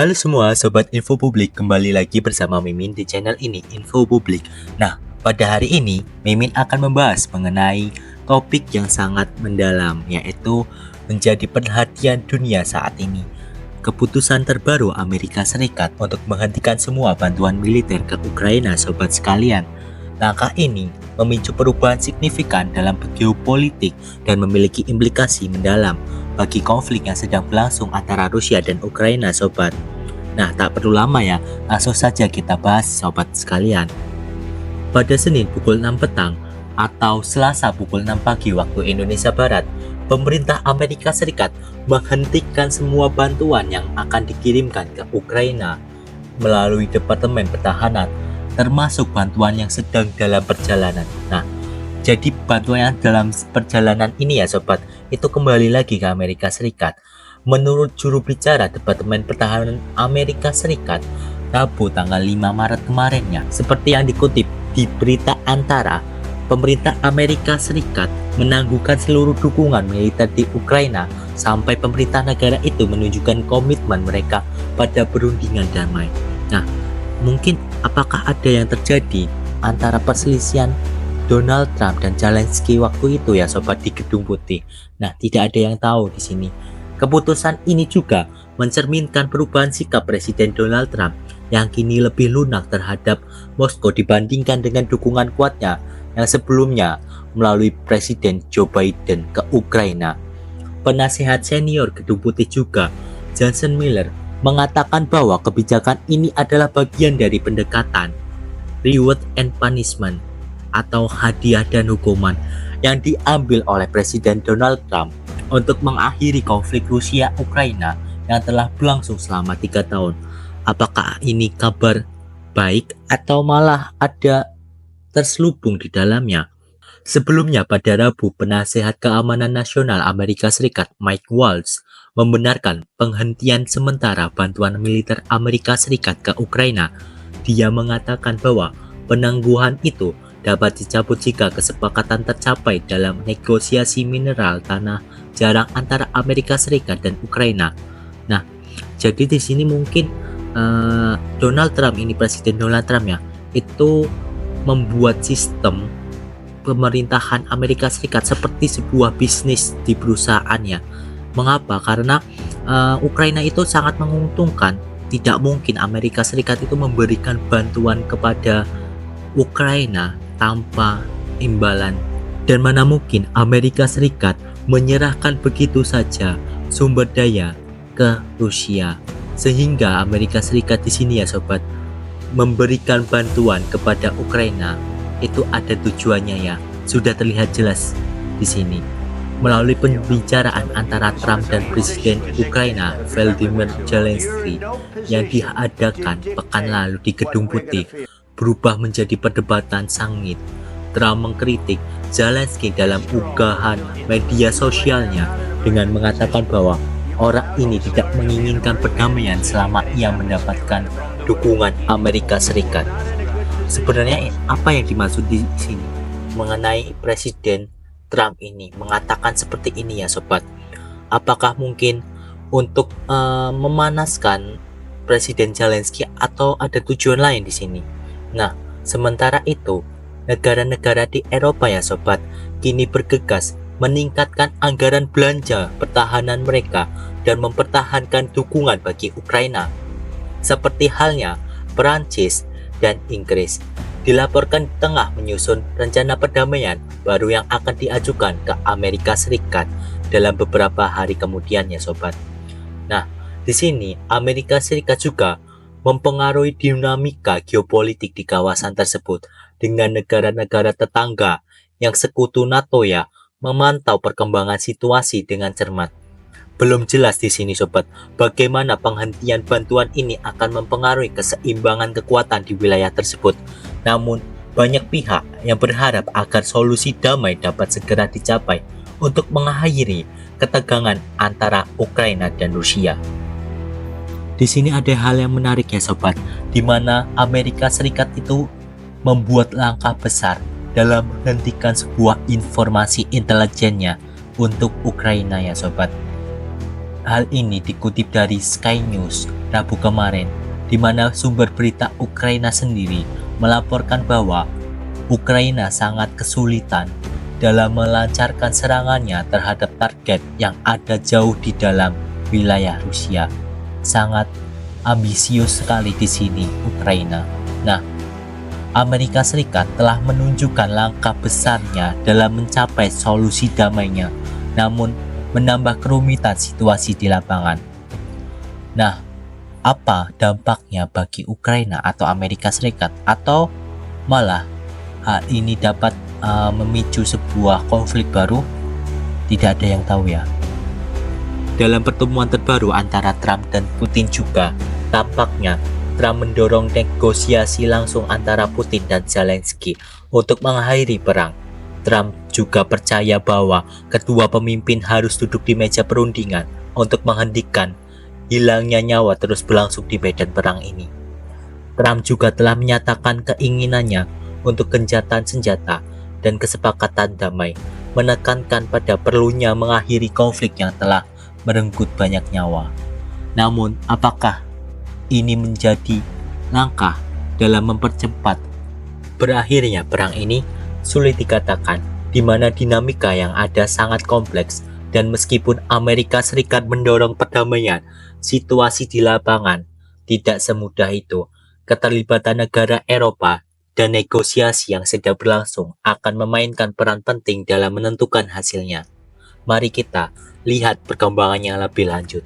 Halo semua Sobat Info Publik, kembali lagi bersama Mimin di channel ini Info Publik. Nah, pada hari ini Mimin akan membahas mengenai topik yang sangat mendalam, yaitu menjadi perhatian dunia saat ini. Keputusan terbaru Amerika Serikat untuk menghentikan semua bantuan militer ke Ukraina, sobat sekalian. Langkah ini memicu perubahan signifikan dalam geopolitik dan memiliki implikasi mendalam bagi konflik yang sedang berlangsung antara Rusia dan Ukraina, sobat. Nah, tak perlu lama ya, langsung saja kita bahas, sobat sekalian. Pada Senin pukul 6 petang atau Selasa pukul 6 pagi waktu Indonesia Barat, pemerintah Amerika Serikat menghentikan semua bantuan yang akan dikirimkan ke Ukraina melalui Departemen Pertahanan, termasuk bantuan yang sedang dalam perjalanan. Nah, jadi bantuan yang dalam perjalanan ini ya sobat, itu kembali lagi ke Amerika Serikat. Menurut juru bicara Departemen Pertahanan Amerika Serikat, Rabu tanggal 5 Maret kemarinnya, seperti yang dikutip di berita Antara, pemerintah Amerika Serikat menangguhkan seluruh dukungan militer di Ukraina sampai pemerintah negara itu menunjukkan komitmen mereka pada perundingan damai. Nah, mungkin apakah ada yang terjadi antara perselisihan Donald Trump dan Zelensky waktu itu ya sobat di Gedung Putih? Nah, tidak ada yang tahu di sini. Keputusan ini juga mencerminkan perubahan sikap Presiden Donald Trump yang kini lebih lunak terhadap Moskow dibandingkan dengan dukungan kuatnya yang sebelumnya melalui Presiden Joe Biden ke Ukraina. Penasihat senior Gedung Putih juga, Johnson Miller, mengatakan bahwa kebijakan ini adalah bagian dari pendekatan reward and punishment atau hadiah dan hukuman yang diambil oleh Presiden Donald Trump untuk mengakhiri konflik Rusia-Ukraina yang telah berlangsung selama 3 tahun. Apakah ini kabar baik atau malah ada terselubung di dalamnya? Sebelumnya pada Rabu, Penasehat Keamanan Nasional Amerika Serikat Mike Waltz membenarkan penghentian sementara bantuan militer Amerika Serikat ke Ukraina. Dia mengatakan bahwa penangguhan itu dapat dicabut jika kesepakatan tercapai dalam negosiasi mineral tanah jarang antara Amerika Serikat dan Ukraina. Nah, jadi di sini mungkin Donald Trump ini, Presiden Donald Trump ya, itu membuat sistem pemerintahan Amerika Serikat seperti sebuah bisnis di perusahaannya. Mengapa? Karena Ukraina itu sangat menguntungkan. Tidak mungkin Amerika Serikat itu memberikan bantuan kepada Ukraina tanpa imbalan, dan mana mungkin Amerika Serikat menyerahkan begitu saja sumber daya ke Rusia. Sehingga Amerika Serikat di sini ya sobat, memberikan bantuan kepada Ukraina itu ada tujuannya ya, sudah terlihat jelas di sini. Melalui pembicaraan antara Trump dan Presiden Ukraina Volodymyr Zelensky yang diadakan pekan lalu di Gedung Putih, berubah menjadi perdebatan sengit. Trump mengkritik Zelensky dalam unggahan media sosialnya dengan mengatakan bahwa orang ini tidak menginginkan perdamaian selama ia mendapatkan dukungan Amerika Serikat. Sebenarnya apa yang dimaksud di sini mengenai Presiden Trump ini mengatakan seperti ini ya sobat? Apakah mungkin untuk memanaskan Presiden Zelensky atau ada tujuan lain di sini? Nah, sementara itu negara-negara di Eropa ya sobat, kini bergegas meningkatkan anggaran belanja pertahanan mereka dan mempertahankan dukungan bagi Ukraina. Seperti halnya Perancis dan Inggris dilaporkan tengah menyusun rencana perdamaian baru yang akan diajukan ke Amerika Serikat dalam beberapa hari kemudian ya sobat. Nah, di sini Amerika Serikat juga mempengaruhi dinamika geopolitik di kawasan tersebut dengan negara-negara tetangga yang sekutu NATO ya, memantau perkembangan situasi dengan cermat. Belum jelas di sini sobat, bagaimana penghentian bantuan ini akan mempengaruhi keseimbangan kekuatan di wilayah tersebut. Namun, banyak pihak yang berharap agar solusi damai dapat segera dicapai untuk mengakhiri ketegangan antara Ukraina dan Rusia. Di sini ada hal yang menarik ya sobat, di mana Amerika Serikat itu membuat langkah besar dalam menghentikan sebuah informasi intelijennya untuk Ukraina ya sobat. Hal ini dikutip dari Sky News Rabu kemarin, di mana sumber berita Ukraina sendiri melaporkan bahwa Ukraina sangat kesulitan dalam melancarkan serangannya terhadap target yang ada jauh di dalam wilayah Rusia. Sangat ambisius sekali di sini Ukraina. Nah, Amerika Serikat telah menunjukkan langkah besarnya dalam mencapai solusi damainya, namun menambah kerumitan situasi di lapangan. Nah, apa dampaknya bagi Ukraina atau Amerika Serikat, atau malah hal ini dapat memicu sebuah konflik baru? Tidak ada yang tahu ya. Dalam pertemuan terbaru antara Trump dan Putin juga, tampaknya Trump mendorong negosiasi langsung antara Putin dan Zelensky untuk mengakhiri perang. Trump juga percaya bahwa kedua pemimpin harus duduk di meja perundingan untuk menghentikan hilangnya nyawa terus berlangsung di medan perang ini. Trump juga telah menyatakan keinginannya untuk gencatan senjata dan kesepakatan damai, menekankan pada perlunya mengakhiri konflik yang telah merenggut banyak nyawa. Namun, apakah ini menjadi langkah dalam mempercepat berakhirnya perang ini? Sulit dikatakan, di mana dinamika yang ada sangat kompleks, dan meskipun Amerika Serikat mendorong perdamaian, situasi di lapangan tidak semudah itu. Keterlibatan negara Eropa dan negosiasi yang sedang berlangsung akan memainkan peran penting dalam menentukan hasilnya. Mari kita lihat perkembangannya lebih lanjut.